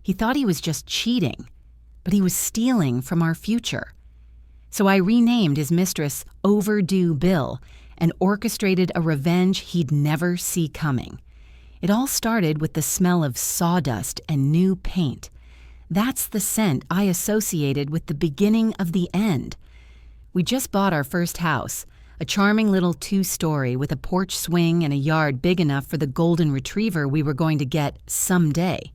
He thought he was just cheating, but he was stealing from our future. So I renamed his mistress Overdue Bill and orchestrated a revenge he'd never see coming. It all started with the smell of sawdust and new paint. That's the scent I associated with the beginning of the end. We just bought our first house, a charming little 2-story with a porch swing and a yard big enough for the golden retriever we were going to get someday.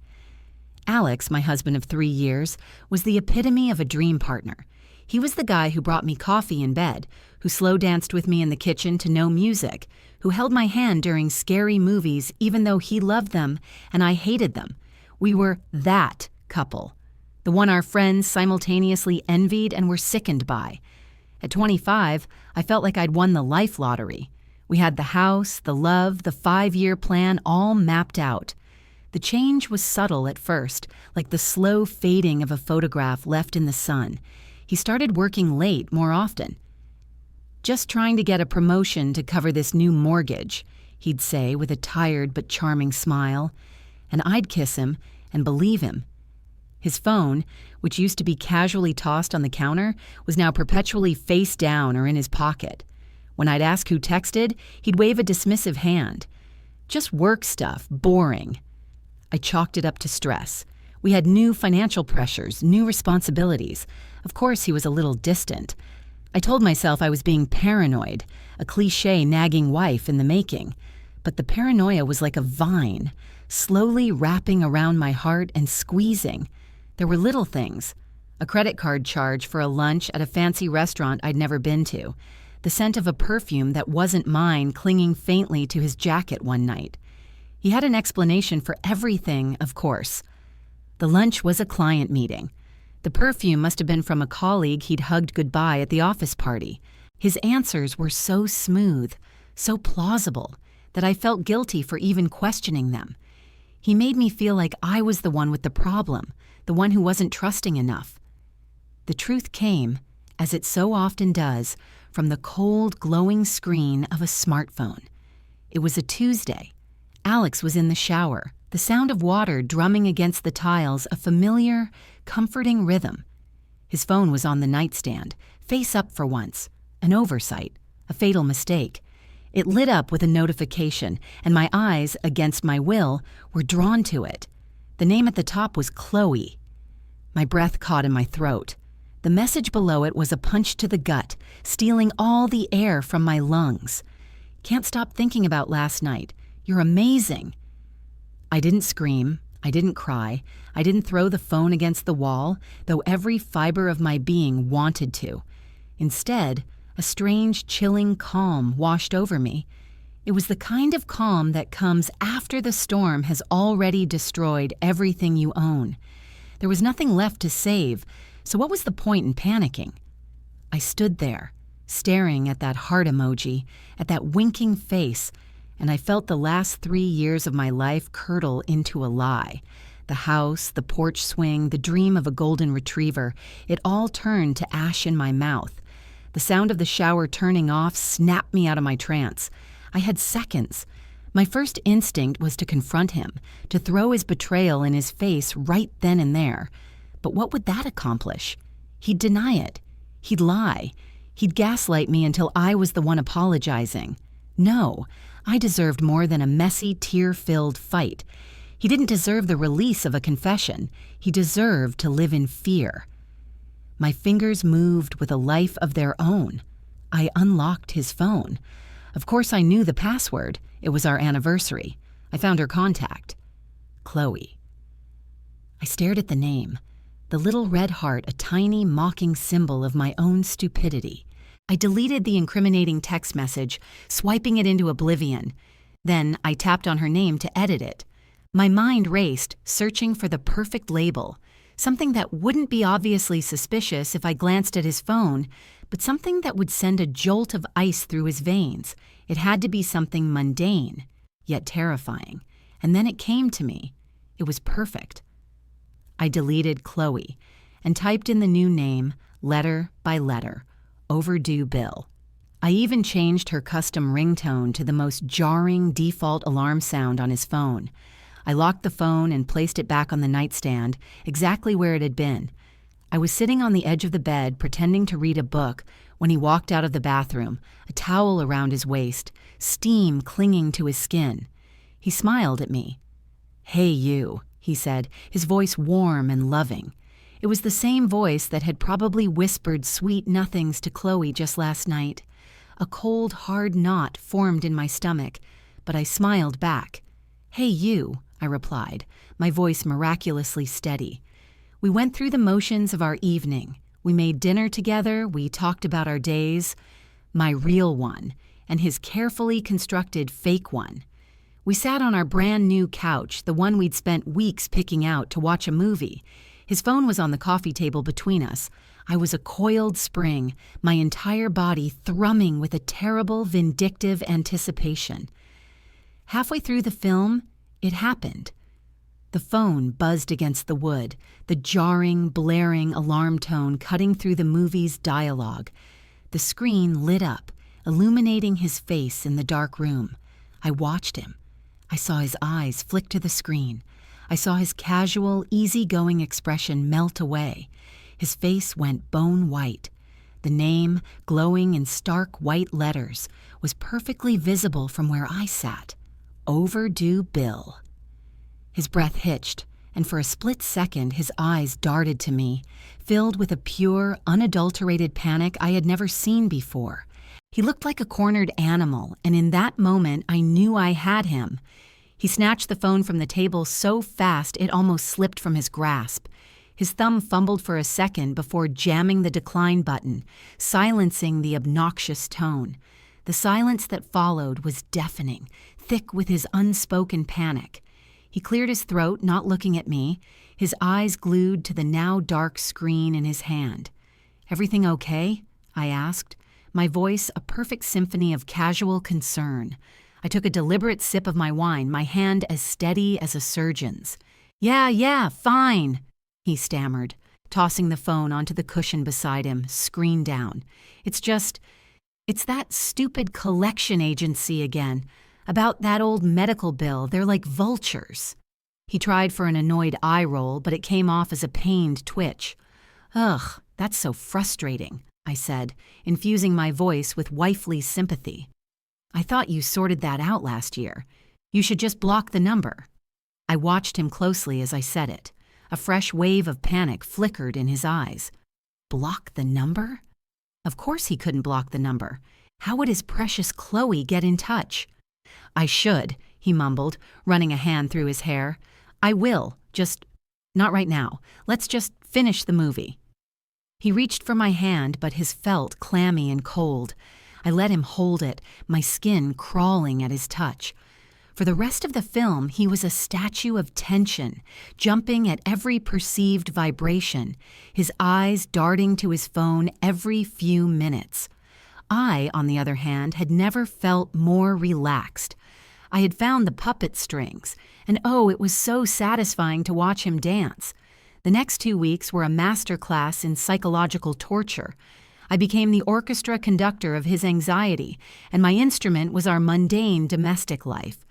Alex, my husband of 3 years, was the epitome of a dream partner. He was the guy who brought me coffee in bed, who slow danced with me in the kitchen to no music, who held my hand during scary movies even though he loved them and I hated them. We were that couple, the one our friends simultaneously envied and were sickened by. At 25, I felt like I'd won the life lottery. We had the house, the love, the 5-year plan all mapped out. The change was subtle at first, like the slow fading of a photograph left in the sun. He started working late more often. "Just trying to get a promotion to cover this new mortgage," he'd say with a tired but charming smile. And I'd kiss him and believe him. His phone, which used to be casually tossed on the counter, was now perpetually face down or in his pocket. When I'd ask who texted, he'd wave a dismissive hand. Just work stuff, boring. I chalked it up to stress. We had new financial pressures, new responsibilities. Of course, he was a little distant. I told myself I was being paranoid, a cliché nagging wife in the making. But the paranoia was like a vine, slowly wrapping around my heart and squeezing. There were little things. A credit card charge for a lunch at a fancy restaurant I'd never been to. The scent of a perfume that wasn't mine clinging faintly to his jacket one night. He had an explanation for everything, of course. The lunch was a client meeting. The perfume must have been from a colleague he'd hugged goodbye at the office party. His answers were so smooth, so plausible, that I felt guilty for even questioning them. He made me feel like I was the one with the problem, the one who wasn't trusting enough. The truth came, as it so often does, from the cold, glowing screen of a smartphone. It was a Tuesday. Alex was in the shower, the sound of water drumming against the tiles a familiar, comforting rhythm. His phone was on the nightstand, face up for once, an oversight, a fatal mistake. It lit up with a notification, and my eyes, against my will, were drawn to it. The name at the top was Chloe. My breath caught in my throat. The message below it was a punch to the gut, stealing all the air from my lungs. "Can't stop thinking about last night. You're amazing." I didn't scream. I didn't cry. I didn't throw the phone against the wall, though every fiber of my being wanted to. Instead, a strange, chilling calm washed over me. It was the kind of calm that comes after the storm has already destroyed everything you own. There was nothing left to save, so what was the point in panicking? I stood there, staring at that heart emoji, at that winking face, and I felt the last 3 years of my life curdle into a lie. The house, the porch swing, the dream of a golden retriever, it all turned to ash in my mouth. The sound of the shower turning off snapped me out of my trance. I had seconds. My first instinct was to confront him, to throw his betrayal in his face right then and there. But what would that accomplish? He'd deny it. He'd lie. He'd gaslight me until I was the one apologizing. No, I deserved more than a messy, tear-filled fight. He didn't deserve the release of a confession. He deserved to live in fear. My fingers moved with a life of their own. I unlocked his phone. Of course, I knew the password. It was our anniversary. I found her contact. Chloe. I stared at the name. The little red heart, a tiny, mocking symbol of my own stupidity. I deleted the incriminating text message, swiping it into oblivion. Then I tapped on her name to edit it. My mind raced, searching for the perfect label, something that wouldn't be obviously suspicious if I glanced at his phone, but something that would send a jolt of ice through his veins. It had to be something mundane, yet terrifying. And then it came to me. It was perfect. I deleted Chloe and typed in the new name, letter by letter. Overdue Bill. I even changed her custom ringtone to the most jarring default alarm sound on his phone. I locked the phone and placed it back on the nightstand, exactly where it had been. I was sitting on the edge of the bed, pretending to read a book, when he walked out of the bathroom, a towel around his waist, steam clinging to his skin. He smiled at me. "Hey, you," he said, his voice warm and loving. It was the same voice that had probably whispered sweet nothings to Chloe just last night. A cold, hard knot formed in my stomach, but I smiled back. "Hey, you," I replied, my voice miraculously steady. We went through the motions of our evening. We made dinner together, we talked about our days, my real one, and his carefully constructed fake one. We sat on our brand new couch, the one we'd spent weeks picking out to watch a movie. His phone was on the coffee table between us. I was a coiled spring, my entire body thrumming with a terrible, vindictive anticipation. Halfway through the film, it happened. The phone buzzed against the wood, the jarring, blaring alarm tone cutting through the movie's dialogue. The screen lit up, illuminating his face in the dark room. I watched him. I saw his eyes flick to the screen. I saw his casual, easygoing expression melt away. His face went bone white. The name, glowing in stark white letters, was perfectly visible from where I sat. Overdue Bill. His breath hitched, and for a split second his eyes darted to me, filled with a pure, unadulterated panic I had never seen before. He looked like a cornered animal, and in that moment I knew I had him. He snatched the phone from the table so fast it almost slipped from his grasp. His thumb fumbled for a second before jamming the decline button, silencing the obnoxious tone. The silence that followed was deafening, thick with his unspoken panic. He cleared his throat, not looking at me, his eyes glued to the now dark screen in his hand. "Everything okay?" I asked, my voice a perfect symphony of casual concern. I took a deliberate sip of my wine, my hand as steady as a surgeon's. Yeah, fine," he stammered, tossing the phone onto the cushion beside him, screen down. It's that stupid collection agency again. About that old medical bill, they're like vultures." He tried for an annoyed eye roll, but it came off as a pained twitch. "Ugh, that's so frustrating," I said, infusing my voice with wifely sympathy. "I thought you sorted that out last year. You should just block the number." I watched him closely as I said it. A fresh wave of panic flickered in his eyes. Block the number? Of course he couldn't block the number. How would his precious Chloe get in touch? "I should," he mumbled, running a hand through his hair. "I will, just not right now. Let's just finish the movie." He reached for my hand, but his felt clammy and cold. I let him hold it, my skin crawling at his touch. For the rest of the film, he was a statue of tension, jumping at every perceived vibration, his eyes darting to his phone every few minutes. I, on the other hand, had never felt more relaxed. I had found the puppet strings, and oh, it was so satisfying to watch him dance. The next 2 weeks were a master class in psychological torture. I became the orchestra conductor of his anxiety, and my instrument was our mundane domestic life.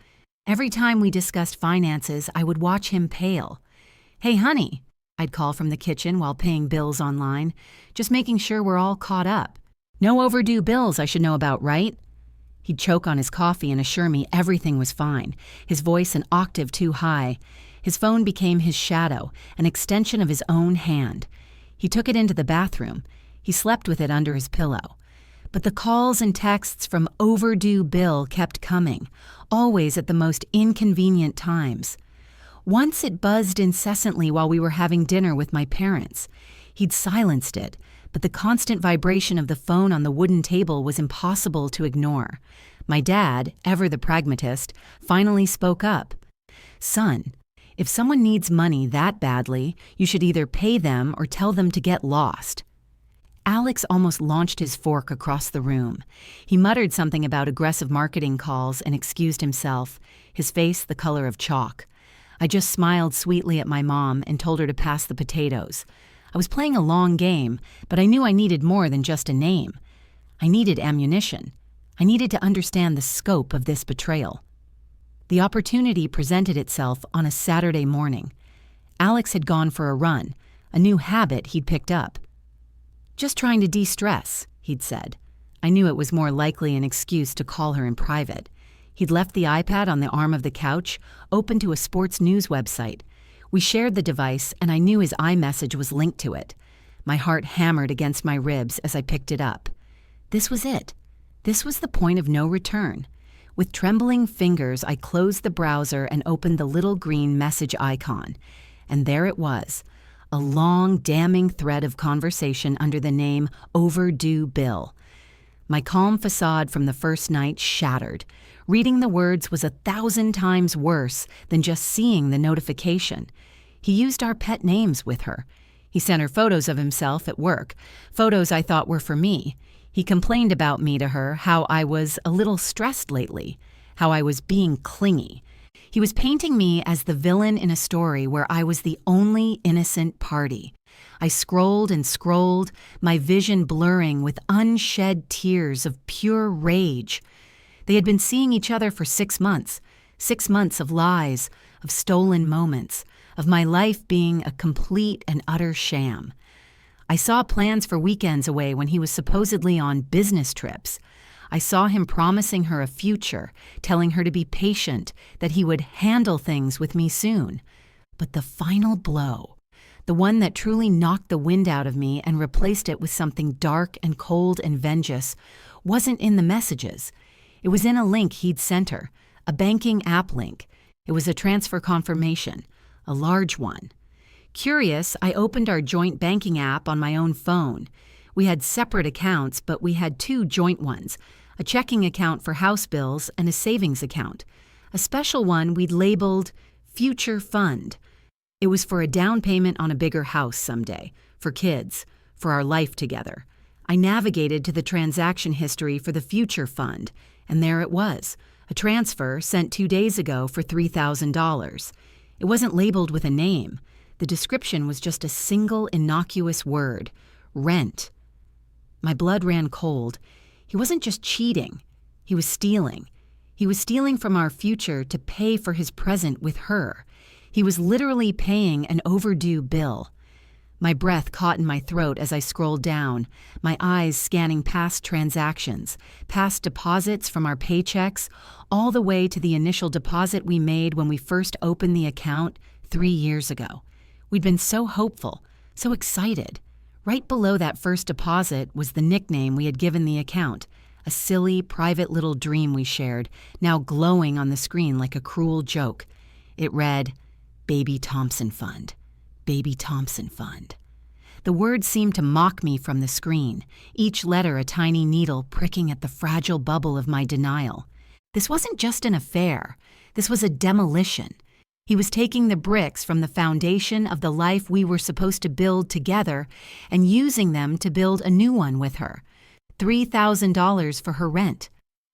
Every time we discussed finances, I would watch him pale. "Hey, honey," I'd call from the kitchen while paying bills online, just making sure we're all caught up. "No overdue bills I should know about, right?" He'd choke on his coffee and assure me everything was fine, his voice an octave too high. His phone became his shadow, an extension of his own hand. He took it into the bathroom. He slept with it under his pillow. But the calls and texts from Overdue Bill kept coming, always at the most inconvenient times. Once it buzzed incessantly while we were having dinner with my parents. He'd silenced it, but the constant vibration of the phone on the wooden table was impossible to ignore. My dad, ever the pragmatist, finally spoke up. "Son, if someone needs money that badly, you should either pay them or tell them to get lost." Alex almost launched his fork across the room. He muttered something about aggressive marketing calls and excused himself, his face the color of chalk. I just smiled sweetly at my mom and told her to pass the potatoes. I was playing a long game, but I knew I needed more than just a name. I needed ammunition. I needed to understand the scope of this betrayal. The opportunity presented itself on a Saturday morning. Alex had gone for a run, a new habit he'd picked up. "Just trying to de-stress," he'd said. I knew it was more likely an excuse to call her in private. He'd left the iPad on the arm of the couch, open to a sports news website. We shared the device, and I knew his iMessage was linked to it. My heart hammered against my ribs as I picked it up. This was it. This was the point of no return. With trembling fingers, I closed the browser and opened the little green message icon. And there it was, a long, damning thread of conversation under the name Overdue Bill. My calm facade from the first night shattered. Reading the words was 1,000 times worse than just seeing the notification. He used our pet names with her. He sent her photos of himself at work, photos I thought were for me. He complained about me to her, how I was a little stressed lately, how I was being clingy. He was painting me as the villain in a story where I was the only innocent party. I scrolled and scrolled, my vision blurring with unshed tears of pure rage. They had been seeing each other for 6 months, 6 months of lies, of stolen moments, of my life being a complete and utter sham. I saw plans for weekends away when he was supposedly on business trips. I saw him promising her a future, telling her to be patient, that he would handle things with me soon. But the final blow, the one that truly knocked the wind out of me and replaced it with something dark and cold and vengeance, wasn't in the messages. It was in a link he'd sent her, a banking app link. It was a transfer confirmation, a large one. Curious, I opened our joint banking app on my own phone. We had separate accounts, but we had 2 joint ones, a checking account for house bills and a savings account. A special one we'd labeled Future Fund. It was for a down payment on a bigger house someday, for kids, for our life together. I navigated to the transaction history for the Future Fund, and there it was, a transfer sent 2 days ago for $3,000. It wasn't labeled with a name. The description was just a single innocuous word, rent. My blood ran cold. He wasn't just cheating. He was stealing. He was stealing from our future to pay for his present with her. He was literally paying an overdue bill. My breath caught in my throat as I scrolled down, my eyes scanning past transactions, past deposits from our paychecks, all the way to the initial deposit we made when we first opened the account 3 years ago. We'd been so hopeful, so excited. Right below that first deposit was the nickname we had given the account, a silly, private little dream we shared, now glowing on the screen like a cruel joke. It read, Baby Thompson Fund. Baby Thompson Fund. The words seemed to mock me from the screen, each letter a tiny needle pricking at the fragile bubble of my denial. This wasn't just an affair. This was a demolition. He was taking the bricks from the foundation of the life we were supposed to build together and using them to build a new one with her. $3,000 for her rent.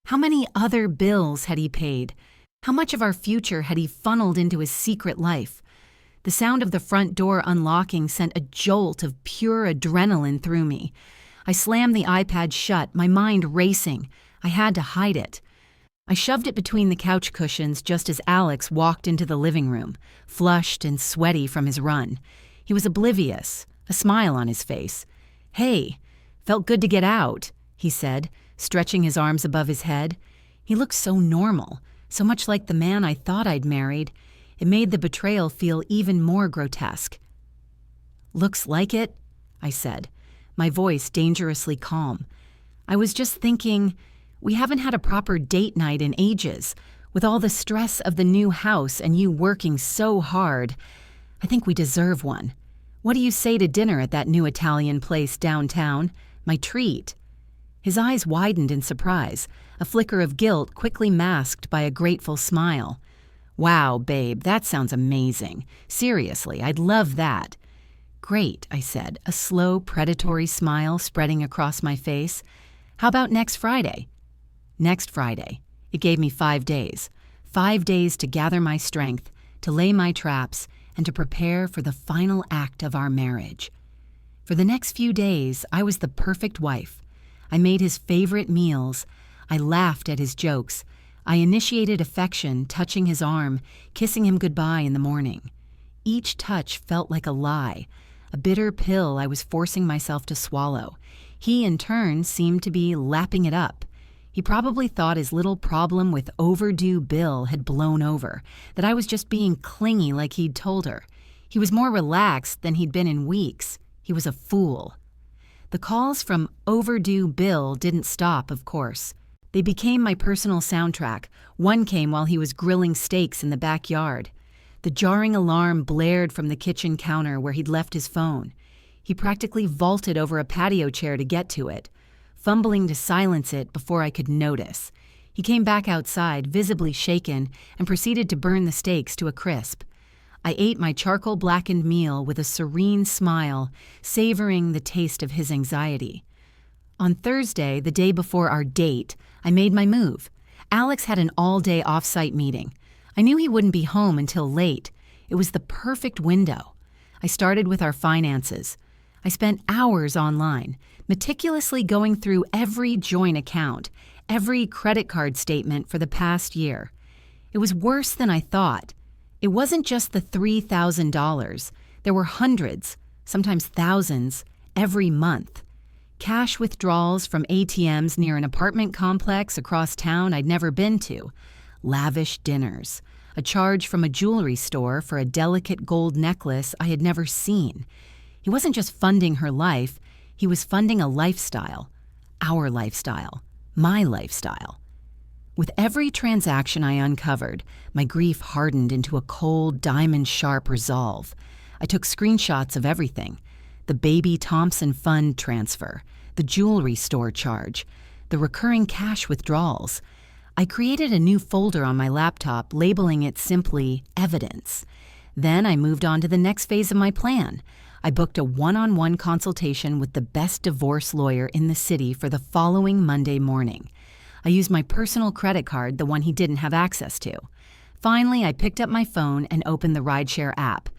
How many other bills had he paid? How much of our future had he funneled into his secret life? The sound of the front door unlocking sent a jolt of pure adrenaline through me. I slammed the iPad shut, my mind racing. I had to hide it. I shoved it between the couch cushions just as Alex walked into the living room, flushed and sweaty from his run. He was oblivious, a smile on his face. "Hey, felt good to get out," he said, stretching his arms above his head. He looked so normal, so much like the man I thought I'd married. It made the betrayal feel even more grotesque. "Looks like it," I said, my voice dangerously calm. I was just thinking, we haven't had a proper date night in ages. With all the stress of the new house and you working so hard, I think we deserve one. What do you say to dinner at that new Italian place downtown? My treat." His eyes widened in surprise, a flicker of guilt quickly masked by a grateful smile. "Wow, babe, that sounds amazing. Seriously, I'd love that." "Great," I said, a slow, predatory smile spreading across my face. "How about next Friday?" Next Friday. It gave me 5 days. 5 days to gather my strength, to lay my traps, and to prepare for the final act of our marriage. For the next few days, I was the perfect wife. I made his favorite meals. I laughed at his jokes. I initiated affection, touching his arm, kissing him goodbye in the morning. Each touch felt like a lie, a bitter pill I was forcing myself to swallow. He, in turn, seemed to be lapping it up. He probably thought his little problem with overdue Bill had blown over, that I was just being clingy like he'd told her. He was more relaxed than he'd been in weeks. He was a fool. The calls from overdue Bill didn't stop, of course. They became my personal soundtrack. One came while he was grilling steaks in the backyard. The jarring alarm blared from the kitchen counter where he'd left his phone. He practically vaulted over a patio chair to get to it, fumbling to silence it before I could notice. He came back outside, visibly shaken, and proceeded to burn the steaks to a crisp. I ate my charcoal-blackened meal with a serene smile, savoring the taste of his anxiety. On Thursday, the day before our date, I made my move. Alex had an all-day off-site meeting. I knew he wouldn't be home until late. It was the perfect window. I started with our finances. I spent hours online, meticulously going through every joint account, every credit card statement for the past year. It was worse than I thought. It wasn't just the $3,000. There were hundreds, sometimes thousands, every month. Cash withdrawals from ATMs near an apartment complex across town I'd never been to. Lavish dinners. A charge from a jewelry store for a delicate gold necklace I had never seen. He wasn't just funding her life, he was funding a lifestyle. Our lifestyle. My lifestyle. With every transaction I uncovered, my grief hardened into a cold, diamond-sharp resolve. I took screenshots of everything. The baby Thompson fund transfer, the jewelry store charge, the recurring cash withdrawals. I created a new folder on my laptop, labeling it simply Evidence. Then I moved on to the next phase of my plan. I booked a one-on-one consultation with the best divorce lawyer in the city for the following Monday morning. I used my personal credit card, the one he didn't have access to. Finally, I picked up my phone and opened the rideshare app.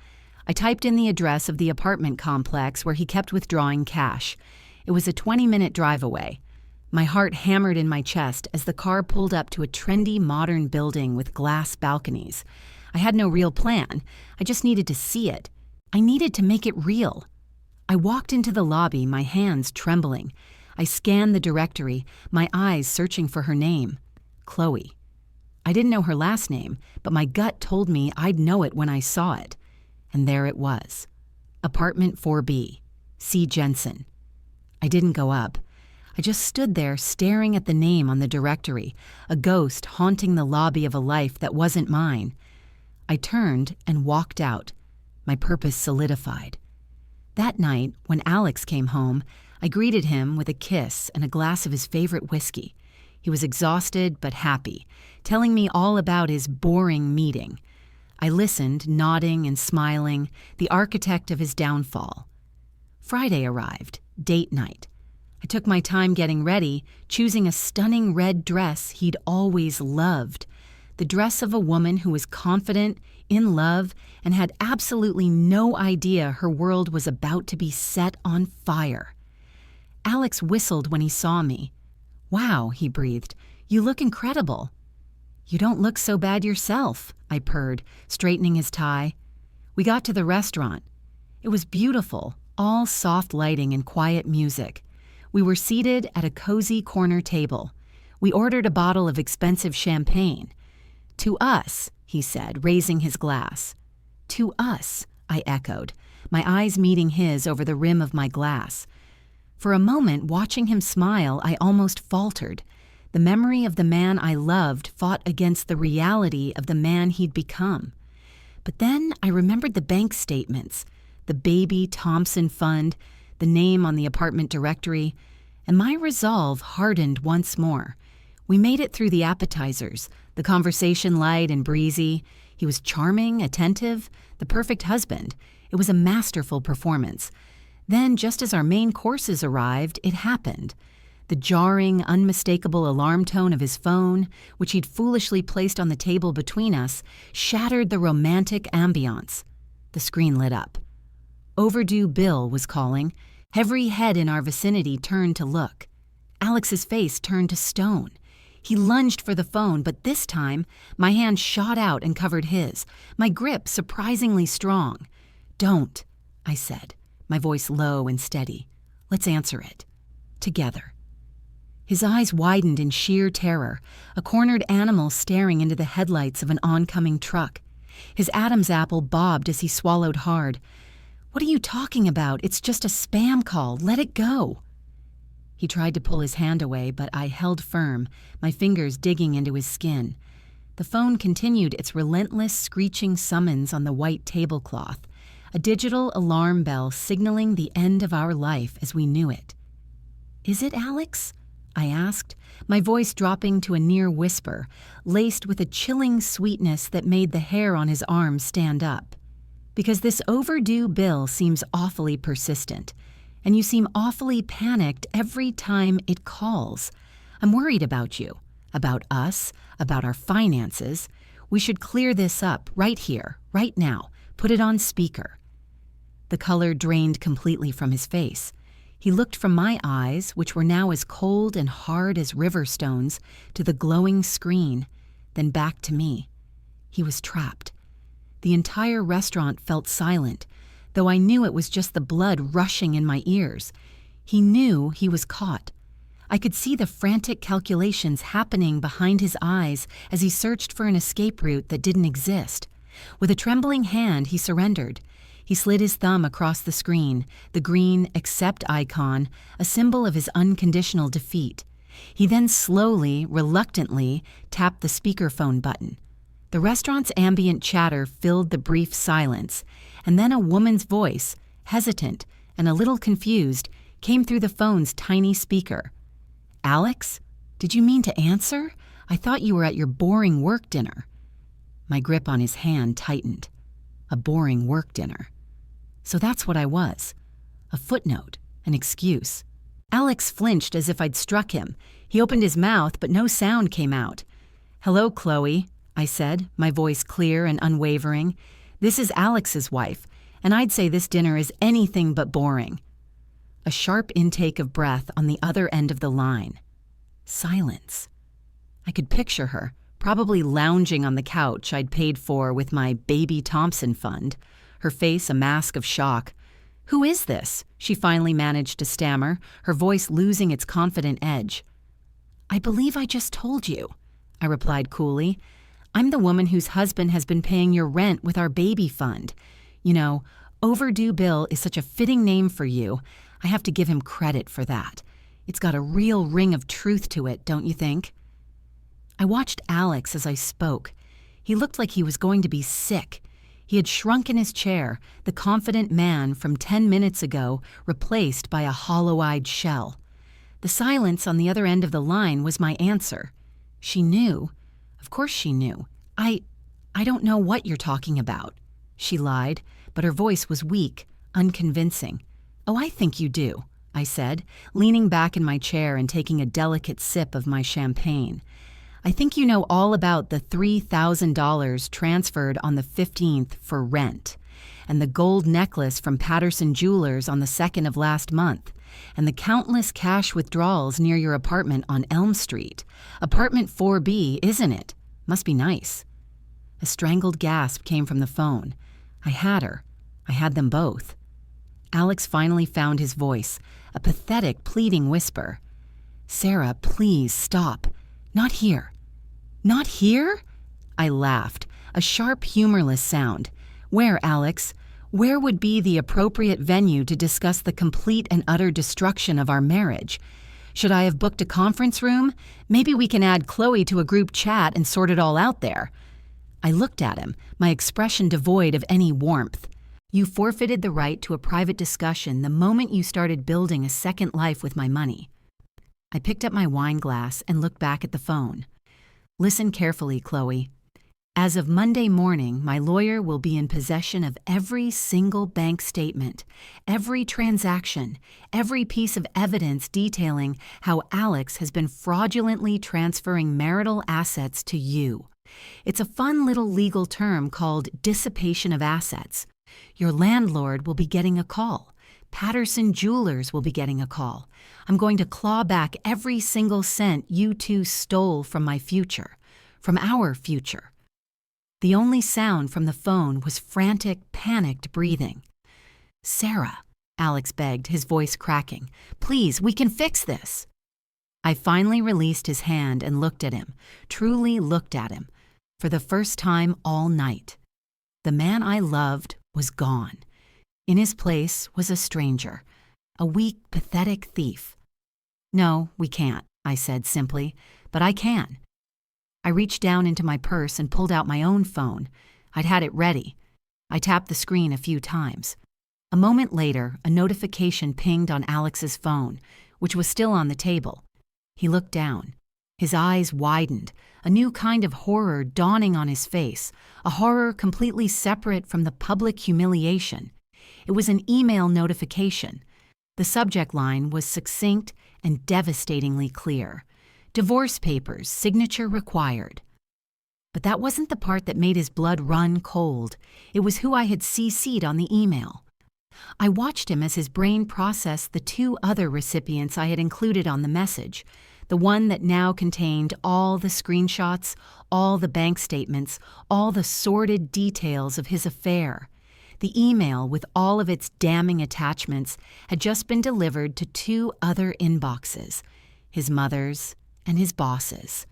I typed in the address of the apartment complex where he kept withdrawing cash. It was a 20-minute drive away. My heart hammered in my chest as the car pulled up to a trendy modern building with glass balconies. I had no real plan. I just needed to see it. I needed to make it real. I walked into the lobby, my hands trembling. I scanned the directory, my eyes searching for her name. Chloe. I didn't know her last name, but my gut told me I'd know it when I saw it. And there it was. Apartment 4B. C. Jensen. I didn't go up. I just stood there staring at the name on the directory, a ghost haunting the lobby of a life that wasn't mine. I turned and walked out. My purpose solidified. That night, when Alex came home, I greeted him with a kiss and a glass of his favorite whiskey. He was exhausted but happy, telling me all about his boring meeting. I listened, nodding and smiling, the architect of his downfall. Friday arrived, date night. I took my time getting ready, choosing a stunning red dress he'd always loved. The dress of a woman who was confident, in love, and had absolutely no idea her world was about to be set on fire. Alex whistled when he saw me. "Wow," he breathed, "you look incredible." "You don't look so bad yourself," I purred, straightening his tie. We got to the restaurant. It was beautiful, all soft lighting and quiet music. We were seated at a cozy corner table. We ordered a bottle of expensive champagne. "To us," he said, raising his glass. "To us," I echoed, my eyes meeting his over the rim of my glass. For a moment, watching him smile, I almost faltered. The memory of the man I loved fought against the reality of the man he'd become. But then I remembered the bank statements, the baby Thompson fund, the name on the apartment directory, and my resolve hardened once more. We made it through the appetizers, the conversation light and breezy. He was charming, attentive, the perfect husband. It was a masterful performance. Then, just as our main courses arrived, it happened. The jarring, unmistakable alarm tone of his phone, which he'd foolishly placed on the table between us, shattered the romantic ambiance. The screen lit up. Overdue Bill was calling. Every head in our vicinity turned to look. Alex's face turned to stone. He lunged for the phone, but this time, my hand shot out and covered his, my grip surprisingly strong. "Don't," I said, my voice low and steady. "Let's answer it. Together." His eyes widened in sheer terror, a cornered animal staring into the headlights of an oncoming truck. His Adam's apple bobbed as he swallowed hard. "What are you talking about? It's just a spam call. Let it go." He tried to pull his hand away, but I held firm, my fingers digging into his skin. The phone continued its relentless screeching summons on the white tablecloth, a digital alarm bell signaling the end of our life as we knew it. "Is it Alex?" I asked, my voice dropping to a near whisper, laced with a chilling sweetness that made the hair on his arm stand up. "Because this overdue bill seems awfully persistent, and you seem awfully panicked every time it calls. I'm worried about you, about us, about our finances. We should clear this up right here, right now. Put it on speaker." The color drained completely from his face. He looked from my eyes, which were now as cold and hard as river stones, to the glowing screen, then back to me. He was trapped. The entire restaurant felt silent, though I knew it was just the blood rushing in my ears. He knew he was caught. I could see the frantic calculations happening behind his eyes as he searched for an escape route that didn't exist. With a trembling hand, he surrendered. He slid his thumb across the screen, the green accept icon, a symbol of his unconditional defeat. He then slowly, reluctantly, tapped the speakerphone button. The restaurant's ambient chatter filled the brief silence, and then a woman's voice, hesitant and a little confused, came through the phone's tiny speaker. "Alex, did you mean to answer? I thought you were at your boring work dinner." My grip on his hand tightened. A boring work dinner. So that's what I was. A footnote, an excuse. Alex flinched as if I'd struck him. He opened his mouth, but no sound came out. "Hello, Chloe," I said, my voice clear and unwavering. "This is Alex's wife, and I'd say this dinner is anything but boring." A sharp intake of breath on the other end of the line. Silence. I could picture her, probably lounging on the couch I'd paid for with my Baby Thompson fund, her face a mask of shock. "Who is this?" she finally managed to stammer, her voice losing its confident edge. "I believe I just told you," I replied coolly. "I'm the woman whose husband has been paying your rent with our baby fund. You know, overdue bill is such a fitting name for you. I have to give him credit for that. It's got a real ring of truth to it, don't you think?" I watched Alex as I spoke. He looked like he was going to be sick. He had shrunk in his chair, the confident man from 10 minutes ago, replaced by a hollow-eyed shell. The silence on the other end of the line was my answer. She knew. Of course she knew. I don't know what you're talking about," she lied, but her voice was weak, unconvincing. "Oh, I think you do," I said, leaning back in my chair and taking a delicate sip of my champagne. "I think you know all about the $3,000 transferred on the 15th for rent, and the gold necklace from Patterson Jewelers on the 2nd of last month, and the countless cash withdrawals near your apartment on Elm Street. Apartment 4B, isn't it? Must be nice." A strangled gasp came from the phone. I had her. I had them both. Alex finally found his voice, a pathetic, pleading whisper. "Sarah, please stop. Not here." "Not here?" I laughed, a sharp, humorless sound. "Where, Alex? Where would be the appropriate venue to discuss the complete and utter destruction of our marriage? Should I have booked a conference room? Maybe we can add Chloe to a group chat and sort it all out there." I looked at him, my expression devoid of any warmth. "You forfeited the right to a private discussion the moment you started building a second life with my money." I picked up my wine glass and looked back at the phone. "Listen carefully, Chloe. As of Monday morning, my lawyer will be in possession of every single bank statement, every transaction, every piece of evidence detailing how Alex has been fraudulently transferring marital assets to you. It's a fun little legal term called dissipation of assets. Your landlord will be getting a call. Patterson Jewelers will be getting a call. I'm going to claw back every single cent you two stole from my future, from our future. The only sound from the phone was frantic, panicked breathing. Sarah, Alex begged, his voice cracking. Please, we can fix this. I finally released his hand and looked at him, truly looked at him, for the first time all night. The man I loved was gone. In his place was a stranger, a weak, pathetic thief. No, we can't, I said simply, but I can. I reached down into my purse and pulled out my own phone. I'd had it ready. I tapped the screen a few times. A moment later, a notification pinged on Alex's phone, which was still on the table. He looked down. His eyes widened, a new kind of horror dawning on his face, a horror completely separate from the public humiliation. It was an email notification. The subject line was succinct and devastatingly clear. Divorce papers, signature required. But that wasn't the part that made his blood run cold. It was who I had CC'd on the email. I watched him as his brain processed the two other recipients I had included on the message, the one that now contained all the screenshots, all the bank statements, all the sordid details of his affair. The email, with all of its damning attachments, had just been delivered to two other inboxes, his mother's and his boss's.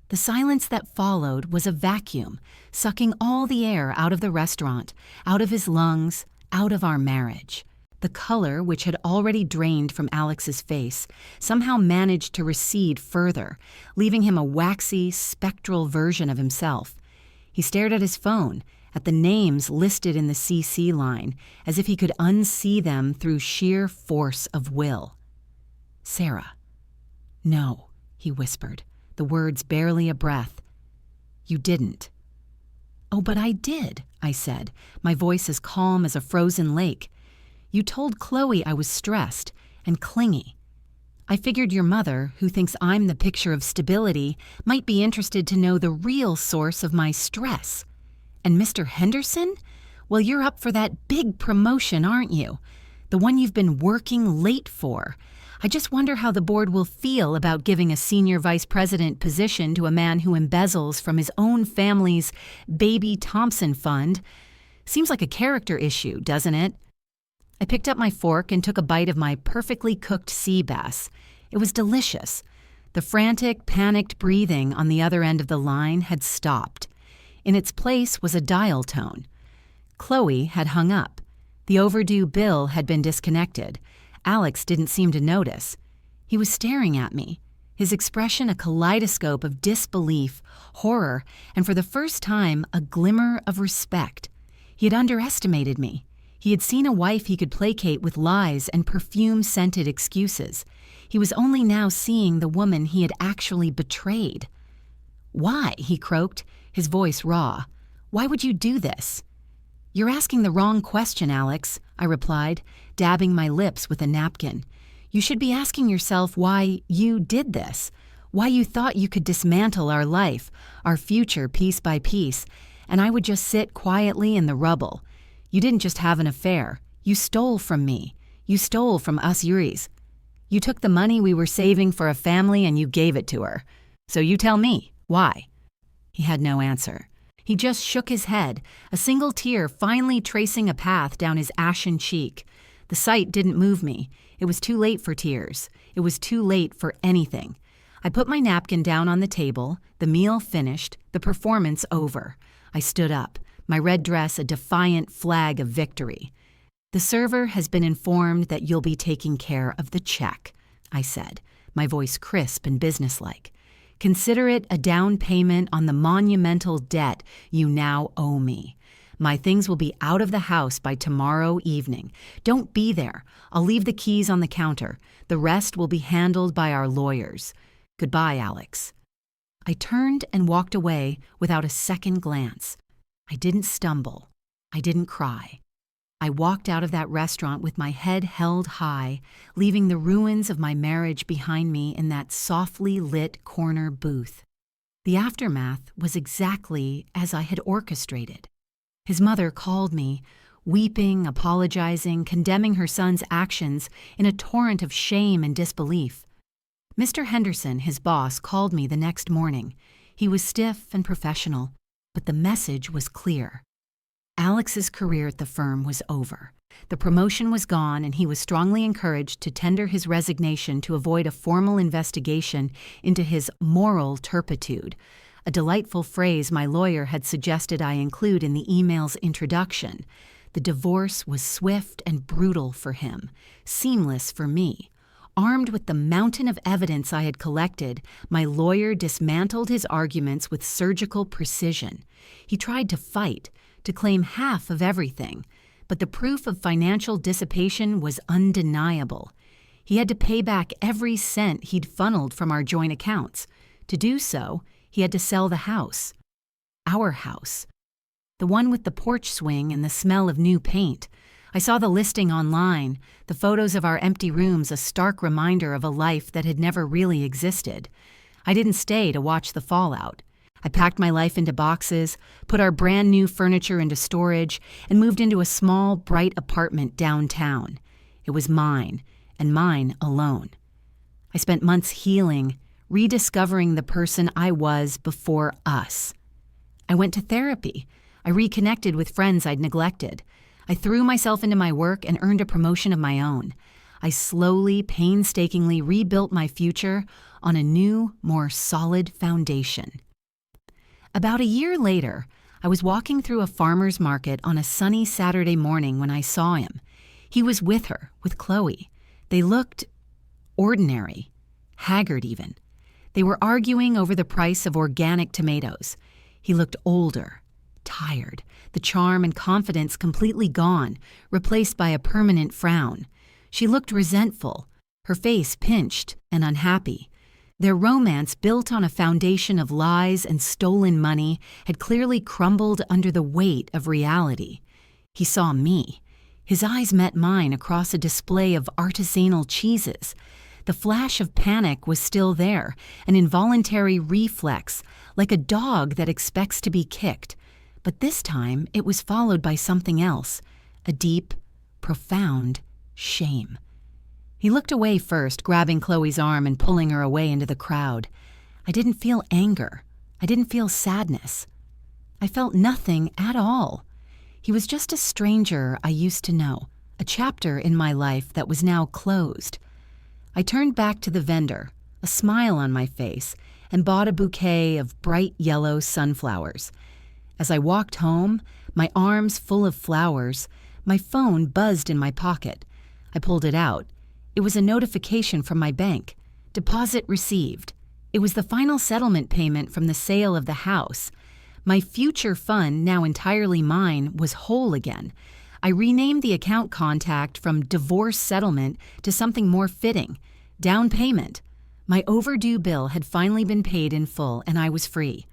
The silence that followed was a vacuum, sucking all the air out of the restaurant, out of his lungs, out of our marriage. The color, which had already drained from Alex's face, somehow managed to recede further, leaving him a waxy, spectral version of himself. He stared at his phone, at the names listed in the CC line, as if he could unsee them through sheer force of will. Sarah. No, he whispered, the words barely a breath. You didn't. Oh, but I did, I said, my voice as calm as a frozen lake. You told Chloe I was stressed and clingy. I figured your mother, who thinks I'm the picture of stability, might be interested to know the real source of my stress. And Mr. Henderson? Well, you're up for that big promotion, aren't you? The one you've been working late for. I just wonder how the board will feel about giving a senior vice president position to a man who embezzles from his own family's Baby Thompson fund. Seems like a character issue, doesn't it? I picked up my fork and took a bite of my perfectly cooked sea bass. It was delicious. The frantic, panicked breathing on the other end of the line had stopped. In its place was a dial tone. Chloe had hung up. The overdue bill had been disconnected. Alex didn't seem to notice. He was staring at me, his expression a kaleidoscope of disbelief, horror, and for the first time, a glimmer of respect. He had underestimated me. He had seen a wife he could placate with lies and perfume-scented excuses. He was only now seeing the woman he had actually betrayed. Why? He croaked, his voice raw. Why would you do this? You're asking the wrong question, Alex, I replied, dabbing my lips with a napkin. You should be asking yourself why you did this, why you thought you could dismantle our life, our future piece by piece, and I would just sit quietly in the rubble. You didn't just have an affair. You stole from me. You stole from us Yuris. You took the money we were saving for a family and you gave it to her. So you tell me, why? He had no answer. He just shook his head, a single tear finally tracing a path down his ashen cheek. The sight didn't move me. It was too late for tears. It was too late for anything. I put my napkin down on the table, the meal finished, the performance over. I stood up, my red dress a defiant flag of victory. The server has been informed that you'll be taking care of the check, I said, my voice crisp and businesslike. Consider it a down payment on the monumental debt you now owe me. My things will be out of the house by tomorrow evening. Don't be there. I'll leave the keys on the counter. The rest will be handled by our lawyers. Goodbye, Alex. I turned and walked away without a second glance. I didn't stumble. I didn't cry. I walked out of that restaurant with my head held high, leaving the ruins of my marriage behind me in that softly lit corner booth. The aftermath was exactly as I had orchestrated. His mother called me, weeping, apologizing, condemning her son's actions in a torrent of shame and disbelief. Mr. Henderson, his boss, called me the next morning. He was stiff and professional, but the message was clear. Alex's career at the firm was over. The promotion was gone, and he was strongly encouraged to tender his resignation to avoid a formal investigation into his moral turpitude, a delightful phrase my lawyer had suggested I include in the email's introduction. The divorce was swift and brutal for him, seamless for me. Armed with the mountain of evidence I had collected, my lawyer dismantled his arguments with surgical precision. He tried to fight, to claim half of everything, but the proof of financial dissipation was undeniable. He had to pay back every cent he'd funneled from our joint accounts. To do so, he had to sell the house. Our house. The one with the porch swing and the smell of new paint. I saw the listing online, the photos of our empty rooms a stark reminder of a life that had never really existed. I didn't stay to watch the fallout. I packed my life into boxes, put our brand new furniture into storage, and moved into a small, bright apartment downtown. It was mine, and mine alone. I spent months healing, rediscovering the person I was before us. I went to therapy. I reconnected with friends I'd neglected. I threw myself into my work and earned a promotion of my own. I slowly, painstakingly rebuilt my future on a new, more solid foundation. About a year later, I was walking through a farmer's market on a sunny Saturday morning when I saw him. He was with her, with Chloe. They looked ordinary, haggard even. They were arguing over the price of organic tomatoes. He looked older, tired, the charm and confidence completely gone, replaced by a permanent frown. She looked resentful, her face pinched and unhappy. Their romance, built on a foundation of lies and stolen money, had clearly crumbled under the weight of reality. He saw me. His eyes met mine across a display of artisanal cheeses. The flash of panic was still there, an involuntary reflex, like a dog that expects to be kicked. But this time it was followed by something else, a deep, profound shame. He looked away first, grabbing Chloe's arm and pulling her away into the crowd. I didn't feel anger. I didn't feel sadness. I felt nothing at all. He was just a stranger I used to know, a chapter in my life that was now closed. I turned back to the vendor, a smile on my face, and bought a bouquet of bright yellow sunflowers. As I walked home, my arms full of flowers, my phone buzzed in my pocket. I pulled it out. It was a notification from my bank. Deposit received. It was the final settlement payment from the sale of the house. My future fund, now entirely mine, was whole again. I renamed the account contact from divorce settlement to something more fitting, down payment. My overdue bill had finally been paid in full, and I was free.